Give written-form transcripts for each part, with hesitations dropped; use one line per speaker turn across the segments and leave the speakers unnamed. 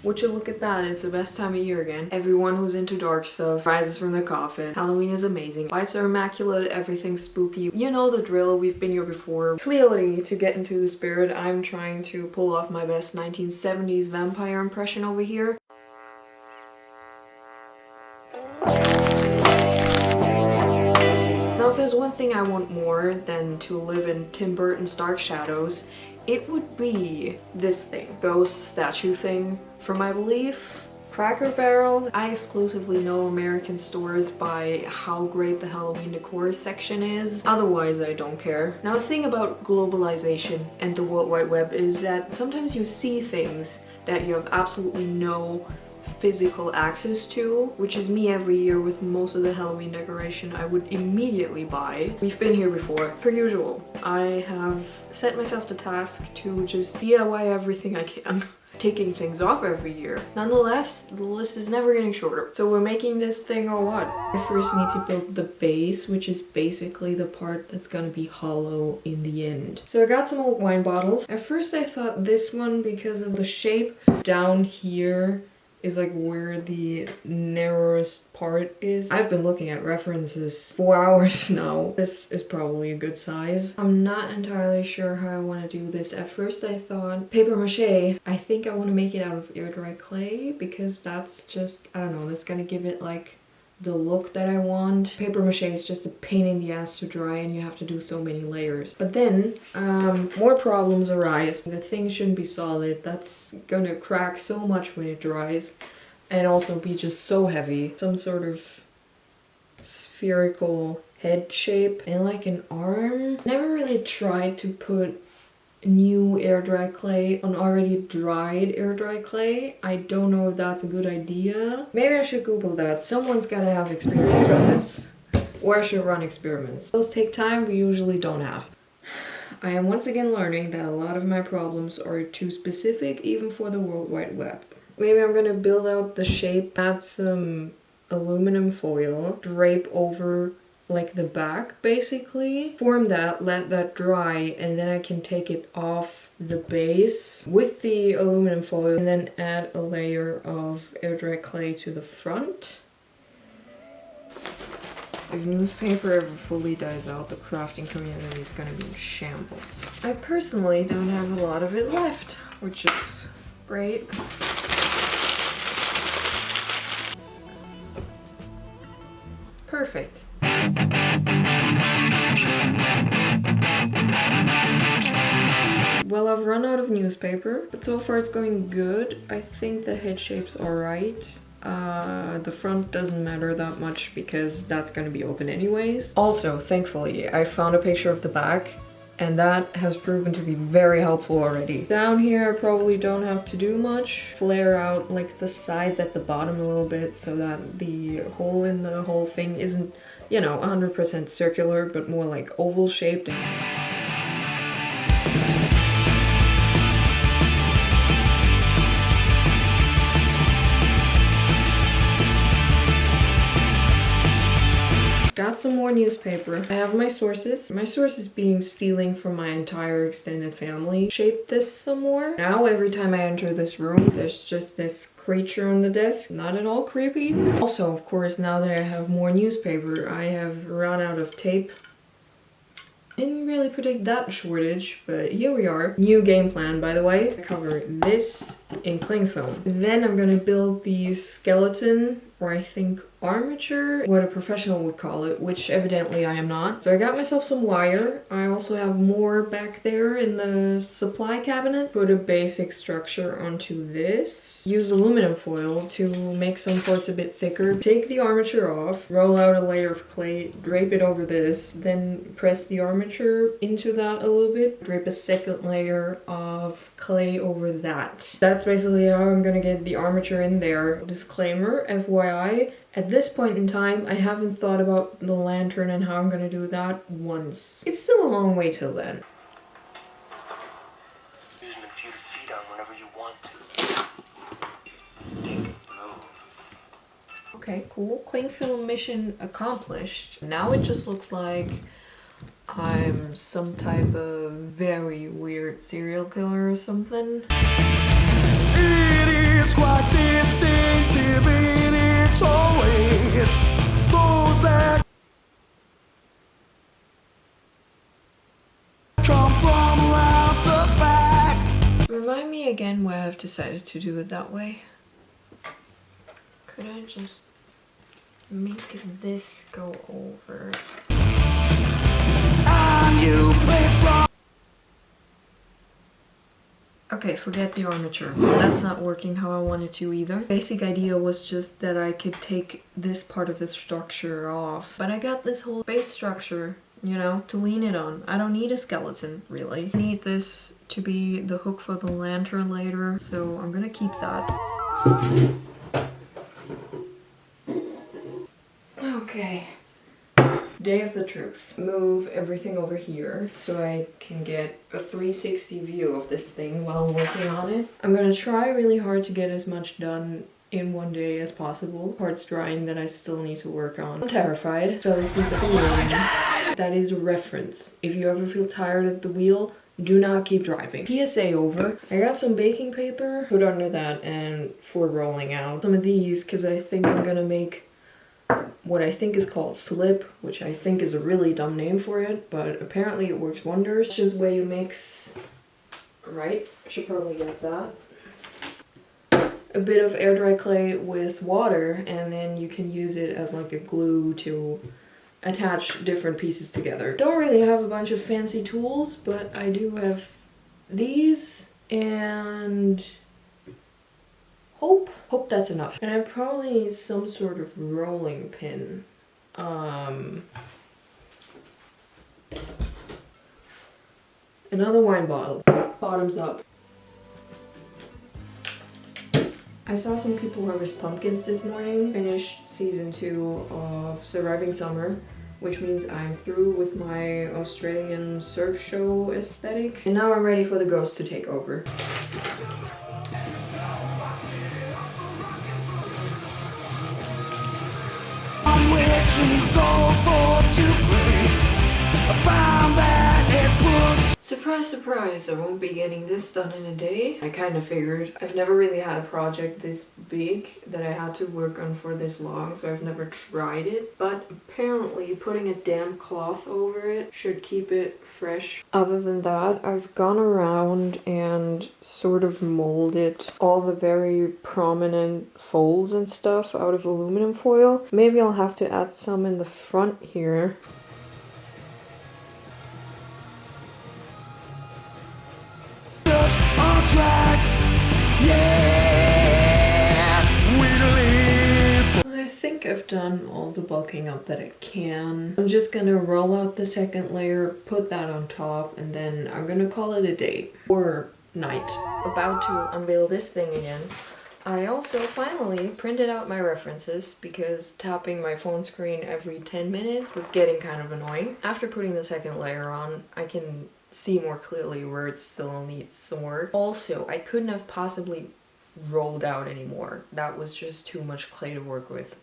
Would you look at that, it's the best time of year again. Everyone who's into dark stuff rises from the coffin. Halloween is amazing. Vibes are immaculate, everything's spooky. You know the drill, we've been here before. Clearly, to get into the spirit, I'm trying to pull off my best 1970s vampire impression over here. Now if there's one thing I want more than to live in Tim Burton's dark shadows, it would be this thing. Ghost statue thing from, I believe, Cracker Barrel. I exclusively know American stores by how great the Halloween decor section is. Otherwise, I don't care. Now the thing about globalization and the World Wide Web is that sometimes you see things that you have absolutely no physical access to, which is me every year with most of the Halloween decoration I would immediately buy. We've been here before. Per usual, I have set myself the task to just DIY everything I can. Taking things off every year. Nonetheless, the list is never getting shorter. So we're making this thing or what? I first need to build the base, which is basically the part that's gonna be hollow in the end. So I got some old wine bottles. At first I thought this one, because of the shape down here, is like where the narrowest part is. I've been looking at references for hours now. This is probably a good size. I'm not entirely sure how I want to do this. At first I thought paper mache. I think I want to make it out of air dry clay because that's just, I don't know, that's gonna give it like the look that I want. Paper mache is just a pain in the ass to dry and you have to do so many layers. But then more problems arise. The thing shouldn't be solid. That's gonna crack so much when it dries and also be just so heavy. Some sort of spherical head shape and like an arm. Never really tried to put new air dry clay on already dried air dry clay. I don't know if that's a good idea. Maybe I should Google that. Someone's gotta have experience with this. Or I should run experiments. Those take time we usually don't have. I am once again learning that a lot of my problems are too specific even for the World Wide Web. Maybe I'm gonna build out the shape, add some aluminum foil, drape over like the back basically, form that, let that dry, and then I can take it off the base with the aluminum foil and then add a layer of air dry clay to the front. If newspaper ever fully dies out, the crafting community is gonna be in shambles. I personally don't have a lot of it left, which is great. Perfect. Well, I've run out of newspaper, but so far it's going good. I think the head shape's alright. The front doesn't matter that much because that's gonna be open anyways. Also, thankfully, I found a picture of the back and that has proven to be very helpful already. Down here, I probably don't have to do much. Flare out like the sides at the bottom a little bit so that the hole in the whole thing isn't, you know, 100% circular, but more like oval shaped. Got some more newspaper. I have my sources. My sources being stealing from my entire extended family. Shaped this some more. Now every time I enter this room, there's just this creature on the desk. Not at all creepy. Also, of course, now that I have more newspaper, I have run out of tape. Didn't really predict that shortage, but here we are. New game plan, by the way. I cover this in cling film. Then I'm gonna build the skeleton, or I think armature, what a professional would call it, which evidently I am not. So I got myself some wire. I also have more back there in the supply cabinet. Put a basic structure onto this. Use aluminum foil to make some parts a bit thicker. Take the armature off, roll out a layer of clay, drape it over this, then press the armature into that a little bit, drape a second layer of clay over that. That's basically how I'm gonna get the armature in there. Disclaimer, FYI, at this point in time, I haven't thought about the lantern and how I'm gonna do that once. It's still a long way till then.
Amusement for you to feed on whenever you want to. Dig, move.
Okay, cool. Cling film mission accomplished. Now it just looks like I'm some type of very weird serial killer or something.
It is quite
I've decided to do it that way. Could I just make this go over? Okay, forget the armature. That's not working how I wanted to either. Basic idea was just that I could take this part of the structure off. But I got this whole base structure, you know, to lean it on. I don't need a skeleton, really. I need this to be the hook for the lantern later, so I'm gonna keep that. Okay. Day of the truth. Move everything over here so I can get a 360 view of this thing while I'm working on it. I'm gonna try really hard to get as much done in one day as possible. Parts drying that I still need to work on. I'm terrified. Fell asleep at the wheel. That is a reference. If you ever feel tired at the wheel, do not keep driving. PSA over. I got some baking paper, put under that, and for rolling out some of these because I think I'm gonna make what I think is called slip, which I think is a really dumb name for it, but apparently it works wonders. It's just where you mix, right? I should probably get that. A bit of air dry clay with water, and then you can use it as like a glue to attach different pieces together. Don't really have a bunch of fancy tools, but I do have these and hope that's enough. And I probably need some sort of rolling pin. Another wine bottle. Bottoms up. I saw some people harvest pumpkins this morning. Finished season 2 of Surviving Summer, which means I'm through with my Australian surf show aesthetic. And now I'm ready for the ghost to take over. Surprise, surprise, I won't be getting this done in a day. I kind of figured. I've never really had a project this big that I had to work on for this long, so I've never tried it. But apparently putting a damp cloth over it should keep it fresh. Other than that, I've gone around and sort of molded all the very prominent folds and stuff out of aluminum foil. Maybe I'll have to add some in the front here. I think I've done all the bulking up that I can. I'm just gonna roll out the second layer, put that on top, and then I'm gonna call it a day or night. About to unveil this thing again. I also finally printed out my references because tapping my phone screen every 10 minutes was getting kind of annoying. After putting the second layer on, I can see more clearly where it still needs some work. Also, I couldn't have possibly rolled out anymore. That was just too much clay to work with.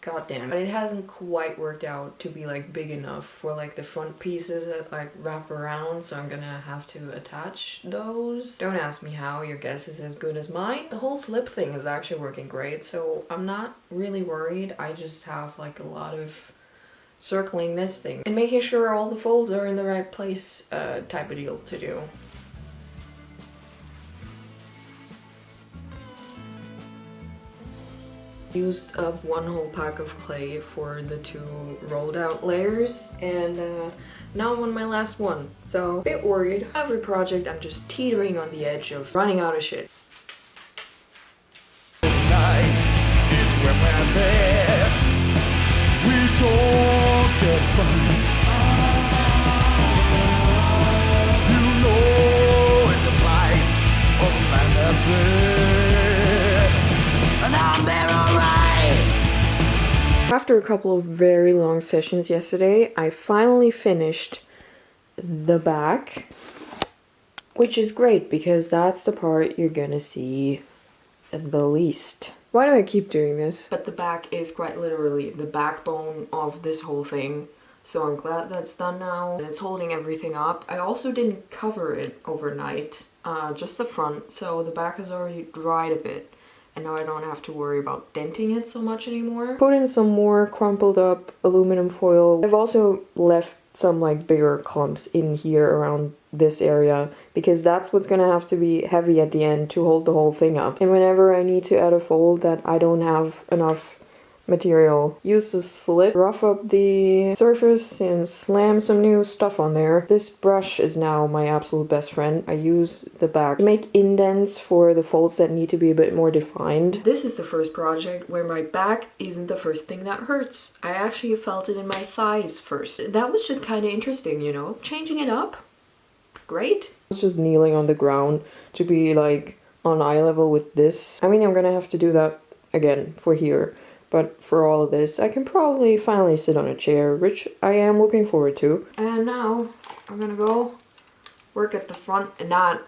God damn. But it hasn't quite worked out to be like big enough for like the front pieces that like wrap around, so I'm gonna have to attach those. Don't ask me how, your guess is as good as mine. The whole slip thing is actually working great, so I'm not really worried. I just have like a lot of circling this thing and making sure all the folds are in the right place type of deal to do. Used up one whole pack of clay for the 2 rolled out layers, and now I'm on my last one. So a bit worried. Every project I'm just teetering on the edge of running out of shit. After a couple of very long sessions yesterday, I finally finished the back, which is great because that's the part you're gonna see the least. Why do I keep doing this? But the back is quite literally the backbone of this whole thing, so I'm glad that's done now and it's holding everything up. I also didn't cover it overnight, just the front, so the back has already dried a bit. And now I don't have to worry about denting it so much anymore. Put in some more crumpled up aluminum foil. I've also left some like bigger clumps in here around this area, because that's what's gonna have to be heavy at the end to hold the whole thing up. And whenever I need to add a fold that I don't have enough material, use a slit, rough up the surface and slam some new stuff on there. This brush is now my absolute best friend. I use the back to make indents for the folds that need to be a bit more defined. This is the first project where my back isn't the first thing that hurts. I actually felt it in my thighs first. That was just kind of interesting, you know, changing it up. Great. I was just kneeling on the ground to be like on eye level with this. I mean, I'm gonna have to do that again for here. But for all of this, I can probably finally sit on a chair, which I am looking forward to. And now I'm gonna go work at the front, and not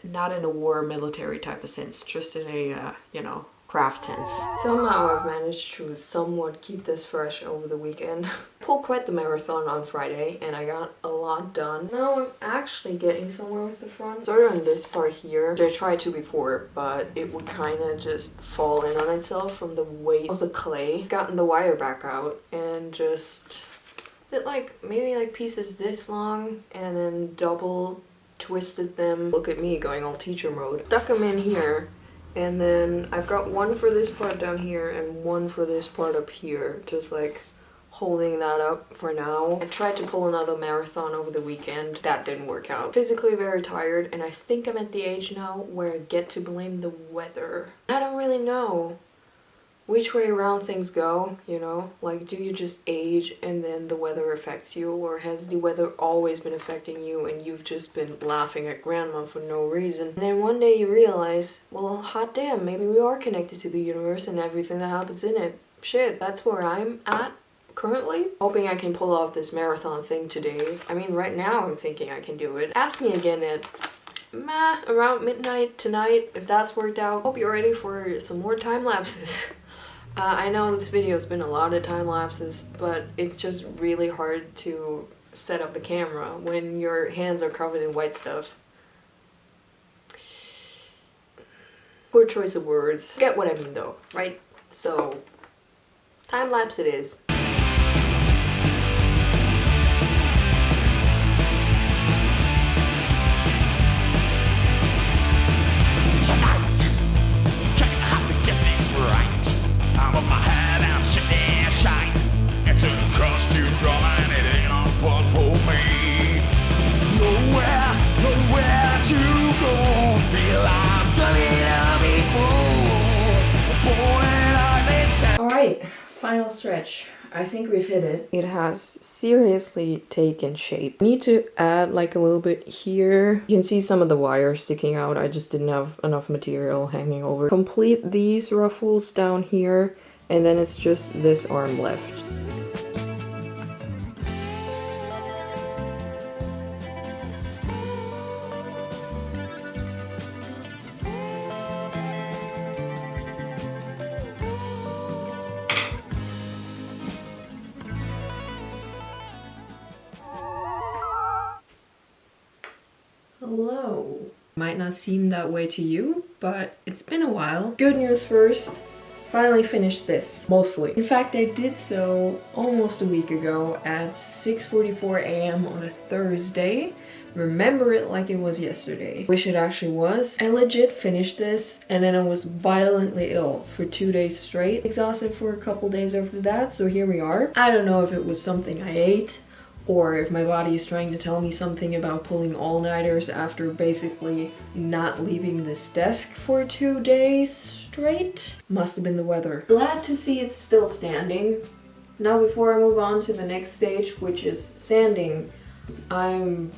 in a war military type of sense, just in a, you know, craft sense. Somehow I've managed to somewhat keep this fresh over the weekend. Pulled quite the marathon on Friday and I got a lot done. Now I'm actually getting somewhere with the front. Started on this part here, which I tried to before, but it would kind of just fall in on itself from the weight of the clay. Gotten the wire back out and just did like maybe like pieces this long and then double twisted them. Look at me going all teacher mode. Stuck them in here. And then I've got one for this part down here and one for this part up here. Just like holding that up for now. I tried to pull another marathon over the weekend. That didn't work out. Physically very tired, and I think I'm at the age now where I get to blame the weather. I don't really know which way around things go, you know? Like, do you just age and then the weather affects you, or has the weather always been affecting you and you've just been laughing at grandma for no reason? And then one day you realize, well, hot damn, maybe we are connected to the universe and everything that happens in it. Shit, that's where I'm at currently. Hoping I can pull off this marathon thing today. I mean, right now I'm thinking I can do it. Ask me again at around midnight tonight if that's worked out. Hope you're ready for some more time lapses. I know this video's been a lot of time lapses, but it's just really hard to set up the camera when your hands are covered in white stuff. Poor choice of words. Get what I mean though, right? So, time lapse it is. Alright, final stretch. I think we've hit it. It has seriously taken shape. Need to add like a little bit here. You can see some of the wires sticking out. I just didn't have enough material hanging over. Complete these ruffles down here, and then it's just this arm left. Hello. Might not seem that way to you, but it's been a while. Good news first. Finally finished this. Mostly. In fact, I did so almost a week ago at 6:44 a.m. on a Thursday. Remember it like it was yesterday. Wish it actually was. I legit finished this and then I was violently ill for 2 days straight. Exhausted for a couple days after that, so here we are. I don't know if it was something I ate, or if my body is trying to tell me something about pulling all-nighters after basically not leaving this desk for 2 days straight. Must have been the weather. Glad to see it's still standing. Now before I move on to the next stage, which is sanding, I'm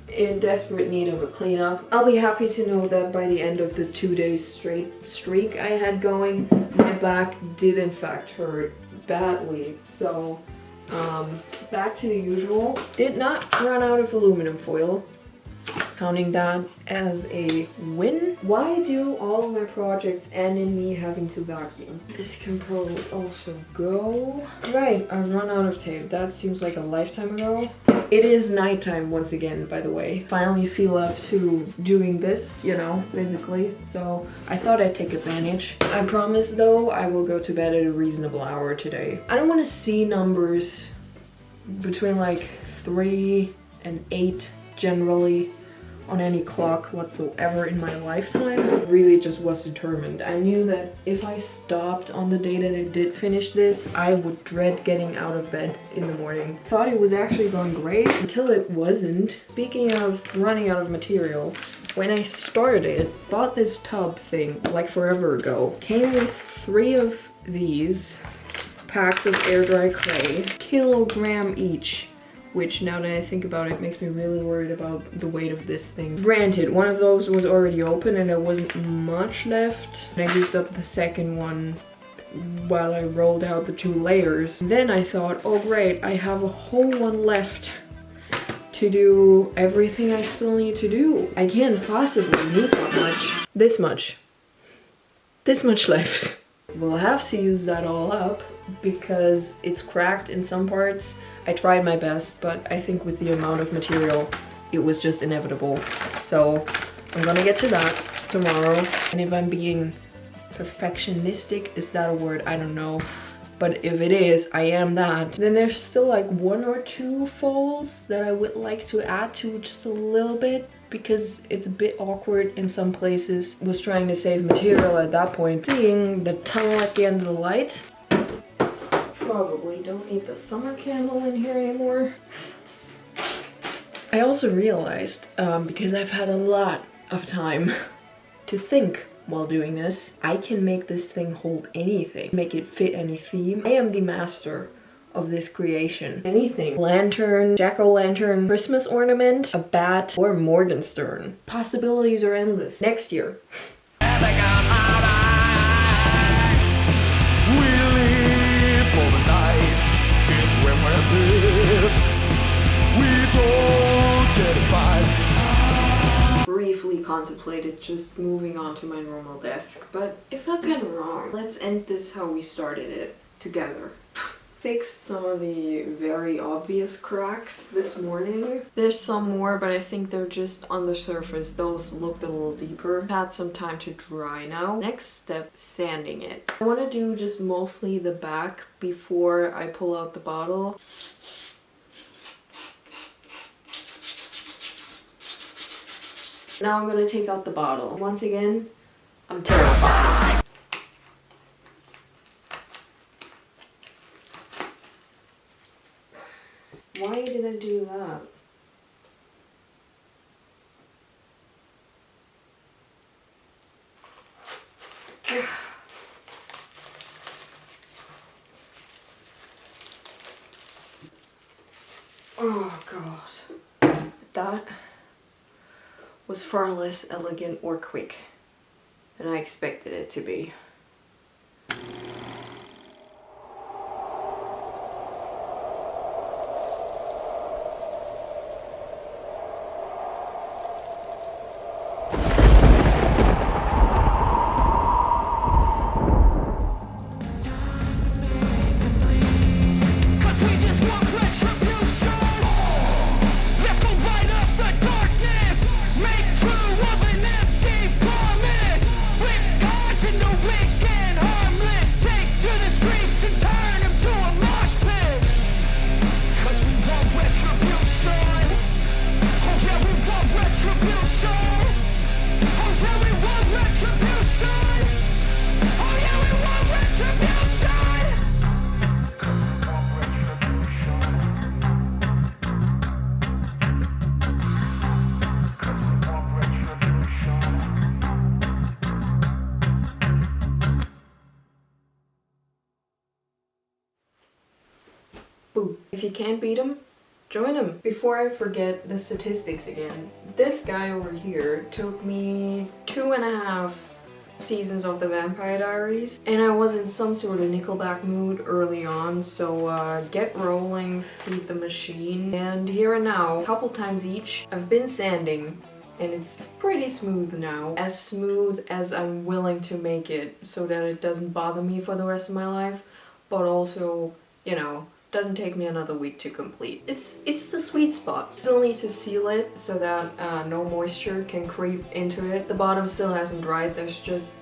in desperate need of a cleanup. I'll be happy to know that by the end of the 2 days straight streak I had going, my back did in fact hurt badly. So back to the usual. Did not run out of aluminum foil, counting that as a win. Why do all of my projects end in me having to vacuum? This can probably also go. Right, I've run out of tape. That seems like a lifetime ago. It is nighttime once again, by the way. Finally feel up to doing this, you know, physically. So I thought I'd take advantage. I promise though, I will go to bed at a reasonable hour today. I don't want to see numbers between like 3 and 8 generally on any clock whatsoever in my lifetime. It really just was determined. I knew that if I stopped on the day that I did finish this, I would dread getting out of bed in the morning. Thought it was actually going great until it wasn't. Speaking of running out of material, when I started, bought this tub thing like forever ago. Came with 3 of these packs of air dry clay, kilogram each. Which, now that I think about it, makes me really worried about the weight of this thing. Granted, one of those was already open and there wasn't much left. I used up the second one while I rolled out the 2 layers. And then I thought, oh great, I have a whole one left to do everything I still need to do. I can't possibly need that much. This much. This much left. We'll have to use that all up because it's cracked in some parts. I tried my best, but I think with the amount of material, it was just inevitable. So I'm gonna get to that tomorrow. And if I'm being perfectionistic, is that a word? I don't know. But if it is, I am that. Then there's still like 1 or 2 folds that I would like to add to just a little bit because it's a bit awkward in some places. Was trying to save material at that point. Seeing the tunnel at the end of the light. Probably don't need the summer candle in here anymore. I also realized, because I've had a lot of time to think while doing this, I can make this thing hold anything, make it fit any theme. I am the master of this creation. Anything. Lantern, jack-o'-lantern, Christmas ornament, a bat, or Morgenstern. Possibilities are endless. Next year. Briefly contemplated just moving on to my normal desk, but it felt kind of wrong. Let's end this how we started it, together. Fixed some of the very obvious cracks this morning. There's some more, but I think they're just on the surface. Those looked a little deeper. Had some time to dry now. Next step, sanding it. I want to do just mostly the back before I pull out the bottle. Now I'm gonna take out the bottle. Once again, I'm terrified. Why did I do that? Oh god. That was far less elegant or quick than I expected it to be. Boo. If you can't beat them, join them. Before I forget the statistics again, this guy over here took me 2.5 seasons of the Vampire Diaries, and I was in some sort of Nickelback mood early on, so get rolling, feed the machine. And here and now, a couple times each, I've been sanding, and it's pretty smooth now. As smooth as I'm willing to make it so that it doesn't bother me for the rest of my life, but also, you know, doesn't take me another week to complete. It's the sweet spot. Still need to seal it so that no moisture can creep into it. The bottom still hasn't dried. There's just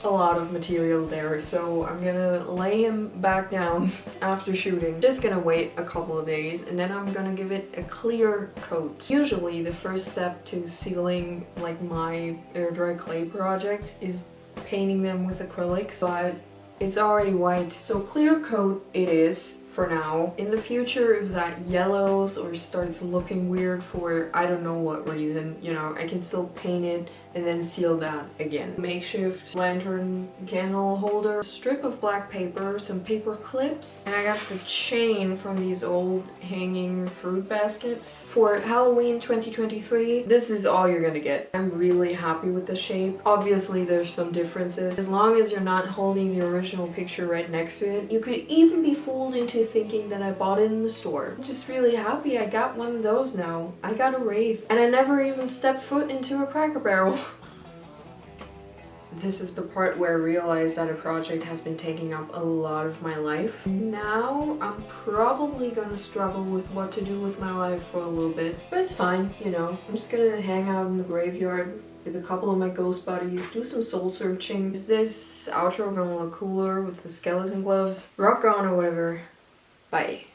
a lot of material there, so I'm gonna lay him back down after shooting. Just gonna wait a couple of days and then I'm gonna give it a clear coat. Usually the first step to sealing like my air dry clay projects is painting them with acrylics, but it's already white, so clear coat it is for now. In the future, if that yellows or starts looking weird for I don't know what reason, you know, I can still paint it and then seal that again. Makeshift lantern candle holder, strip of black paper, some paper clips, and I got the chain from these old hanging fruit baskets. For Halloween 2023, this is all you're gonna get. I'm really happy with the shape. Obviously there's some differences. As long as you're not holding the original picture right next to it, you could even be fooled into thinking that I bought it in the store. I'm just really happy I got one of those now. I got a Wraith, and I never even stepped foot into a Cracker Barrel. This is the part where I realized that a project has been taking up a lot of my life. Now I'm probably gonna struggle with what to do with my life for a little bit, but it's fine, you know. I'm just gonna hang out in the graveyard with a couple of my ghost buddies, do some soul searching. Is this outro gonna look cooler with the skeleton gloves? Rock on or whatever. Bye.